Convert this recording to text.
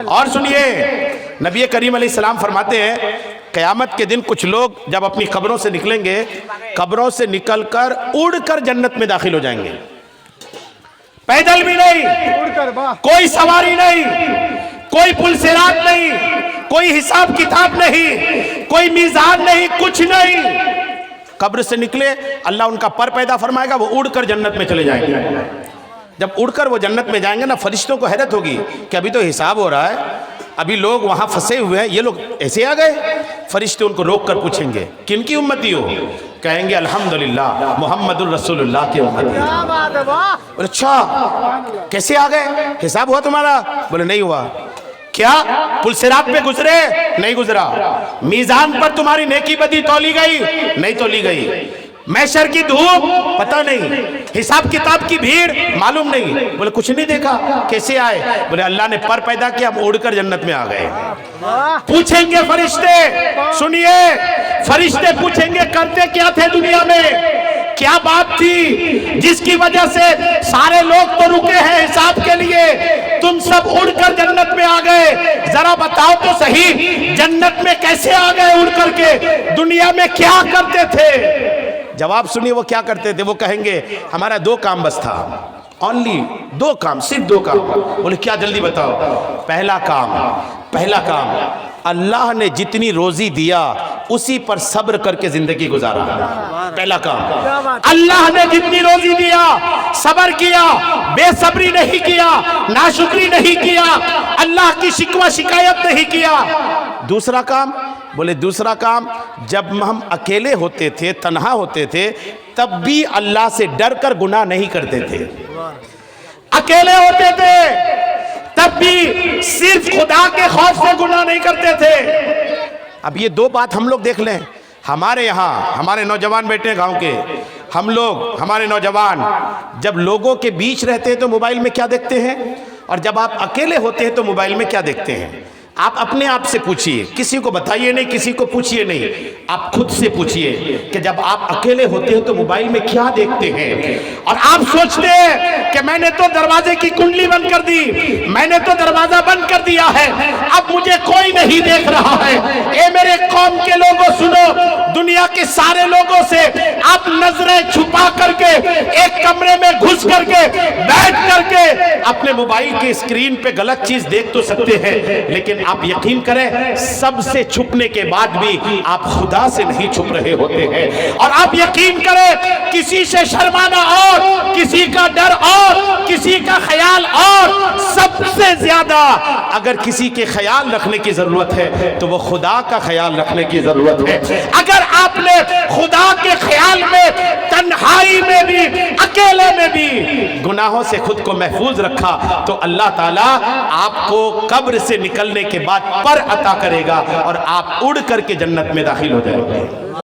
اور سنیے نبی کریم علیہ السلام فرماتے ہیں قیامت کے دن کچھ لوگ جب اپنی قبروں سے نکلیں گے، قبروں سے نکل کر اڑ کر جنت میں داخل ہو جائیں گے، پیدل بھی نہیں، کوئی سواری نہیں، کوئی پل صراط نہیں، کوئی حساب کتاب نہیں، کوئی میزان نہیں، کچھ نہیں، قبر سے نکلے اللہ ان کا پر پیدا فرمائے گا، وہ اڑ کر جنت میں چلے جائیں گے۔ جب اڑ کر وہ جنت میں جائیں گے نا، فرشتوں کو حیرت ہوگی کہ ابھی تو حساب ہو رہا ہے، ابھی لوگ وہاں پھنسے ہوئے ہیں، یہ لوگ ایسے آ گئے؟ فرشتے ان کو روک کر پوچھیں گے کن کی امتی ہو؟ کہیں گے الحمدللہ محمد الرسول اللہ کی امتی ہو۔ بولے اچھا کیسے آ گئے؟ حساب ہوا تمہارا؟ بولے نہیں ہوا۔ کیا پل صراط پہ گزرے؟ نہیں گزرا۔ میزان پر تمہاری نیکی بدی تولی گئی؟ نہیں تولی گئی۔ محشر کی دھوپ پتہ نہیں، حساب کتاب کی بھیڑ معلوم نہیں۔ بولے کچھ نہیں دیکھا، کیسے آئے؟ بولے اللہ نے پر پیدا کیا، ہم اڑ کر جنت میں آ گئے۔ پوچھیں گے فرشتے، سنیے فرشتے پوچھیں گے کرتے کیا تھے دنیا میں، کیا بات تھی جس کی وجہ سے سارے لوگ تو رکے ہیں حساب کے لیے، تم سب اڑ کر جنت میں آ گئے، ذرا بتاؤ تو صحیح جنت میں کیسے آ گئے اڑ کر کے، دنیا میں کیا کرتے تھے؟ جواب سنیے وہ کیا کرتے تھے، وہ کہیں گے ہمارا دو کام بس تھا، اونلی دو کام، صرف دو کام۔ بولے کیا؟ جلدی بتاؤ۔ پہلا کام اللہ نے جتنی روزی دیا اسی پر صبر کر کے زندگی گزارا۔ پہلا کام، اللہ نے جتنی روزی دیا صبر کیا، بے صبری نہیں کیا، ناشکری نہیں کیا، اللہ کی شکوہ شکایت نہیں کیا۔ دوسرا کام، بولے دوسرا کام جب ہم اکیلے ہوتے تھے، تنہا ہوتے تھے، تب بھی اللہ سے ڈر کر گناہ نہیں کرتے تھے۔ اکیلے ہوتے تھے تب بھی صرف خدا کے خوف سے گناہ نہیں کرتے تھے۔ اب یہ دو بات ہم لوگ دیکھ لیں، ہمارے یہاں ہمارے نوجوان بیٹے ہیں گاؤں کے، ہم لوگ ہمارے نوجوان جب لوگوں کے بیچ رہتے ہیں تو موبائل میں کیا دیکھتے ہیں، اور جب آپ اکیلے ہوتے ہیں تو موبائل میں کیا دیکھتے ہیں؟ آپ اپنے آپ سے پوچھئے، کسی کو بتائیے نہیں، کسی کو پوچھئے نہیں، آپ خود سے پوچھئے کہ جب آپ اکیلے ہوتے ہیں تو موبائل میں کیا دیکھتے ہیں؟ اور آپ سوچتے ہیں کہ میں نے تو دروازے کی کنڈلی بند کر دی، میں نے تو دروازہ بند کر دیا ہے، اب مجھے کوئی نہیں دیکھ رہا ہے۔ اے میرے قوم کے لوگوں سنو، دنیا کے سارے لوگوں سے آپ نظریں چھپا کر کے ایک کمرے میں گھس کر کے بیٹھ کر کے اپنے موبائل کے اسکرین پہ غلط چیز دیکھ تو سکتے ہیں، لیکن آپ یقین کریں سب سے چھپنے کے بعد بھی آپ خدا سے نہیں چھپ رہے ہوتے ہیں۔ اور آپ یقین کریں کسی سے شرمانا اور کسی کا ڈر اور کسی کا خیال اور، سب سے زیادہ اگر کسی کے خیال رکھنے کی ضرورت ہے تو وہ خدا کا خیال رکھنے کی ضرورت ہے۔ اگر آپ نے خدا کے خیال میں تنہائی میں بھی اکیلے میں بھی گناہوں سے خود کو محفوظ رکھا تو اللہ تعالیٰ آپ کو قبر سے نکلنے کے بعد پر عطا کرے گا اور آپ اڑ کر کے جنت میں داخل ہو جائیں گے۔